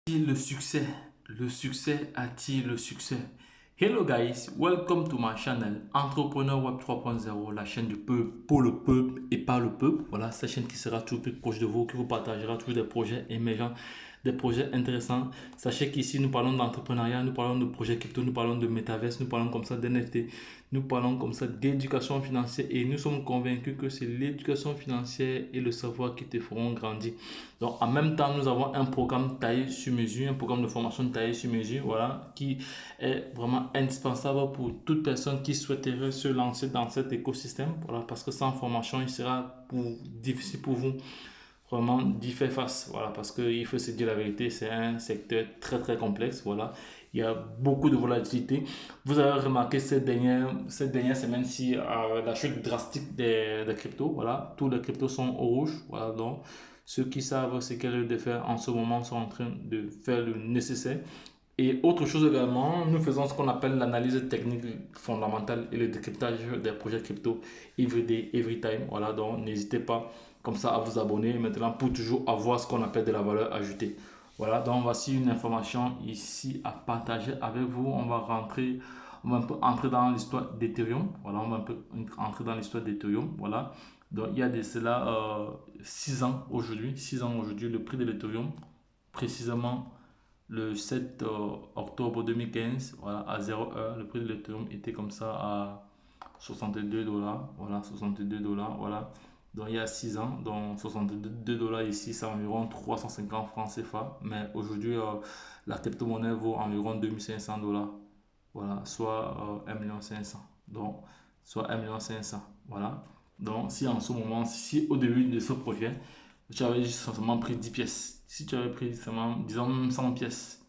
Le succès attire le succès. Hello guys, welcome to my channel Entrepreneur Web 3.0, la chaîne du peuple, pour le peuple et par le peuple. Voilà, cette chaîne qui sera toujours plus proche de vous, qui vous partagera toujours des projets émergents, des projets intéressants. Sachez qu'ici nous parlons d'entrepreneuriat, nous parlons de projets crypto, nous parlons de métaverse, nous parlons comme ça d'NFT, nous parlons comme ça d'éducation financière et nous sommes convaincus que c'est l'éducation financière et le savoir qui te feront grandir. Donc en même temps, nous avons un programme taillé sur mesure, un programme de formation taillé sur mesure, voilà, qui est vraiment indispensable pour toute personne qui souhaiterait se lancer dans cet écosystème, voilà, parce que sans formation, il sera difficile pour vous vraiment d'y faire face, voilà, parce qu'il faut se dire la vérité, c'est un secteur très très complexe, voilà. Il y a beaucoup de volatilité. Vous avez remarqué cette dernière semaine-ci la chute drastique des cryptos, voilà. Tous les cryptos sont au rouge, voilà. Donc, ceux qui savent ce qu'est le faire en ce moment sont en train de faire le nécessaire. Et autre chose également, nous faisons ce qu'on appelle l'analyse technique fondamentale et le décryptage des projets crypto everyday, every time. Voilà, donc n'hésitez pas comme ça à vous abonner maintenant pour toujours avoir ce qu'on appelle de la valeur ajoutée. Voilà, donc voici une information ici à partager avec vous. On va un peu entrer dans l'histoire d'Ethereum. Voilà, on va un peu entrer dans l'histoire d'Ethereum. Voilà, donc il y a de cela 6 ans aujourd'hui. 6 ans aujourd'hui, le prix de l'Ethereum, précisément le 7 octobre 2015, voilà, à 0 heure, le prix de l'Ethereum était comme ça à 62 dollars. Voilà, 62 dollars. Voilà. Donc il y a 6 ans, donc 62 dollars ici, c'est environ 350 francs CFA. Mais aujourd'hui, la crypto-monnaie vaut environ 2500 dollars. Voilà, soit 1,5 million. Donc, soit 1,5 million. Voilà. Donc, si en ce moment, si au début de ce projet, tu avais juste simplement pris 10 pièces, si tu avais pris seulement, disons, 100 pièces,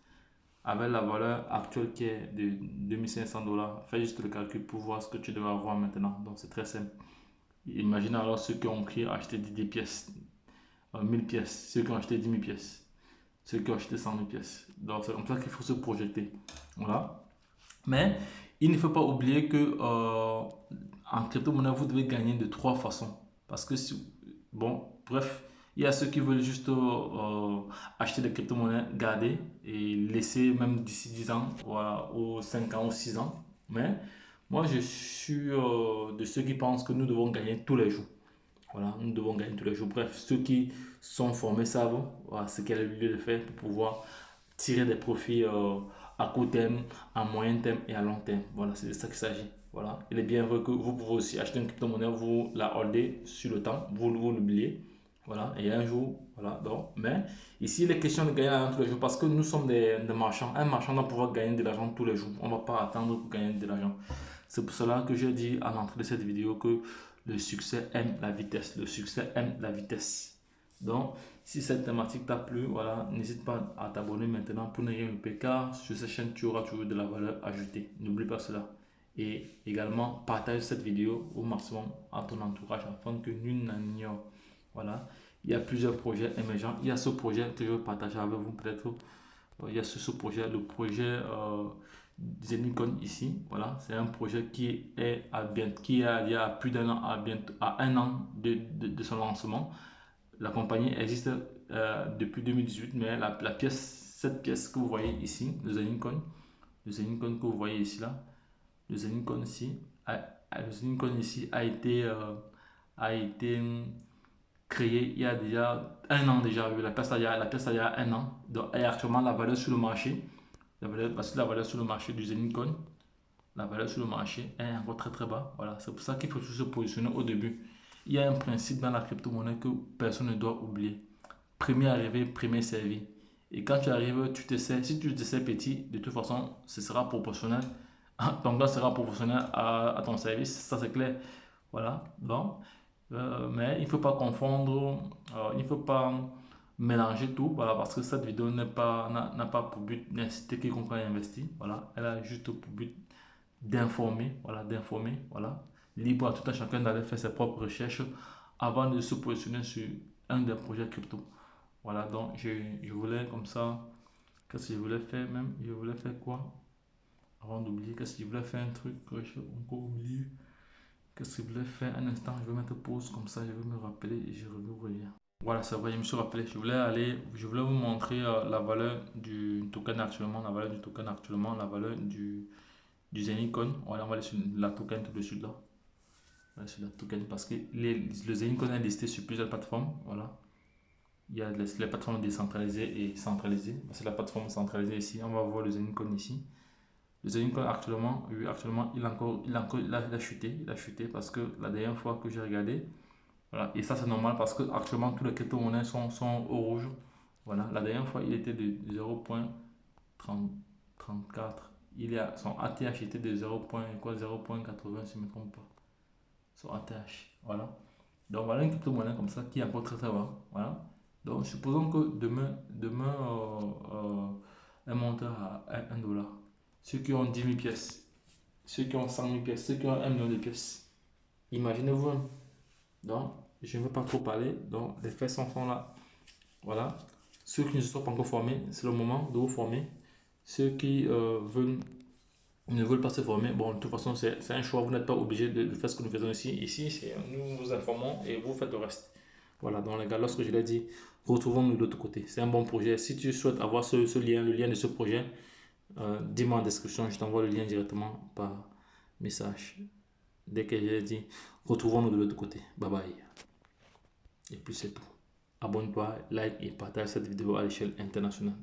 avec la valeur actuelle qui est de 2500 dollars, fais juste le calcul pour voir ce que tu devras avoir maintenant. Donc, c'est très simple. Imagine alors ceux qui ont pris acheté 10 pièces, 1000 pièces, ceux qui ont acheté 10 000 pièces, ceux qui ont acheté 100 000 pièces. Donc, c'est comme ça qu'il faut se projeter. Voilà. Mais il ne faut pas oublier que en crypto-monnaie, vous devez gagner de trois façons. Parce que, bon, bref, il y a ceux qui veulent juste acheter des crypto-monnaies, garder et laisser même d'ici 10 ans, voilà, ou 5 ans ou 6 ans. Mais moi, je suis de ceux qui pensent que nous devons gagner tous les jours. Voilà, nous devons gagner tous les jours. Bref, ceux qui sont formés savent voilà, ce qu'est le lieu de faire pour pouvoir tirer des profits à court terme, à moyen terme et à long terme. Voilà, c'est de ça qu'il s'agit. Voilà. Il est bien vrai que vous pouvez aussi acheter une crypto-monnaie, vous la holdez sur le temps, vous l'oubliez. Voilà, et un jour, voilà, donc, mais ici, il est question de gagner l'argent tous les jours parce que nous sommes des marchands. Un marchand doit pouvoir gagner de l'argent tous les jours. On ne va pas attendre pour gagner de l'argent. C'est pour cela que j'ai dit à l'entrée de cette vidéo que le succès aime la vitesse. Le succès aime la vitesse. Donc, si cette thématique t'a plu, voilà, n'hésite pas à t'abonner maintenant pour ne rien louper car sur cette chaîne, tu auras toujours de la valeur ajoutée. N'oublie pas cela. Et également, partage cette vidéo au maximum à ton entourage afin que nul n'en ignore. Voilà, il y a plusieurs projets émergents. Il y a ce projet que je vais partager avec vous peut-être. Il y a ce projet, le projet Zenicon ici. Voilà, c'est un projet qui est qui a il y a plus d'un an à un an de son lancement. La compagnie existe depuis 2018, mais cette pièce que vous voyez ici, le Zenicon que vous voyez ici là, le Zenicon ici, le Zenicon ici a été créé il y a déjà un an déjà. La pièce a il y a un an. Donc, et actuellement, la valeur sur le marché, parce que la valeur sur le marché du Zenicon, la valeur sur le marché est encore très très bas. Voilà, c'est pour ça qu'il faut toujours se positionner au début. Il y a un principe dans la crypto-monnaie que personne ne doit oublier. Premier arrivé, premier servi. Et quand tu arrives, tu te sais, si tu te sais petit, de toute façon, ce sera proportionnel. Ton gars sera proportionnel à ton service, ça c'est clair. Voilà, donc, mais il ne faut pas confondre, il ne faut pas mélanger tout, voilà, parce que cette vidéo n'a pas pour but d'inciter quiconque à investir, voilà, elle a juste pour but d'informer, voilà. Libre à tout un chacun d'aller faire ses propres recherches avant de se positionner sur un des projets crypto. Voilà, donc je voulais comme ça, qu'est-ce que je voulais faire même? Je voulais faire quoi? Avant d'oublier, qu'est-ce que je voulais faire un truc que j'ai encore oublié? Qu'est-ce que je voulais faire? Un instant, je vais mettre pause comme ça, je vais me rappeler et je reviens. Voilà, c'est vrai, je me suis rappelé. Je voulais vous montrer la valeur du token actuellement, la valeur du token actuellement, la valeur du Zenicon. Voilà, on va aller sur la token tout de suite là. On va aller sur la token parce que le Zenicon est listé sur plusieurs plateformes. Voilà. Il y a les plateformes décentralisées et centralisées. C'est la plateforme centralisée ici. On va voir le Zenicon ici. Le Zenicon actuellement, oui, actuellement, il a chuté. Il a chuté parce que la dernière fois que j'ai regardé, voilà. Et ça, c'est normal parce que actuellement, tous les crypto-monnaies sont au rouge. Voilà. La dernière fois, il était de 0,34. Son ATH était de 0,80 si je ne me trompe pas. Son ATH. Voilà. Donc voilà une crypto-monnaie comme ça qui est encore très très bas. Voilà. Donc supposons que demain elle monte à 1 dollar. Ceux qui ont 10 000 pièces, ceux qui ont 100 000 pièces, ceux qui ont 1 million de pièces. Imaginez-vous. Donc, je ne veux pas trop parler. Donc, les faits sont là. Voilà. Ceux qui ne se sont pas encore formés, c'est le moment de vous former. Ceux qui ne veulent pas se former, bon, de toute façon, c'est un choix. Vous n'êtes pas obligé de faire ce que nous faisons ici. Ici, nous vous informons et vous faites le reste. Voilà, donc les gars, lorsque je l'ai dit, retrouvons-nous de l'autre côté. C'est un bon projet. Si tu souhaites avoir ce lien, le lien de ce projet, dis-moi en description. Je t'envoie le lien directement par message. Dès que j'ai dit, retrouvons-nous de l'autre côté. Bye bye. Et puis c'est tout. Abonne-toi, like et partage cette vidéo à l'échelle internationale.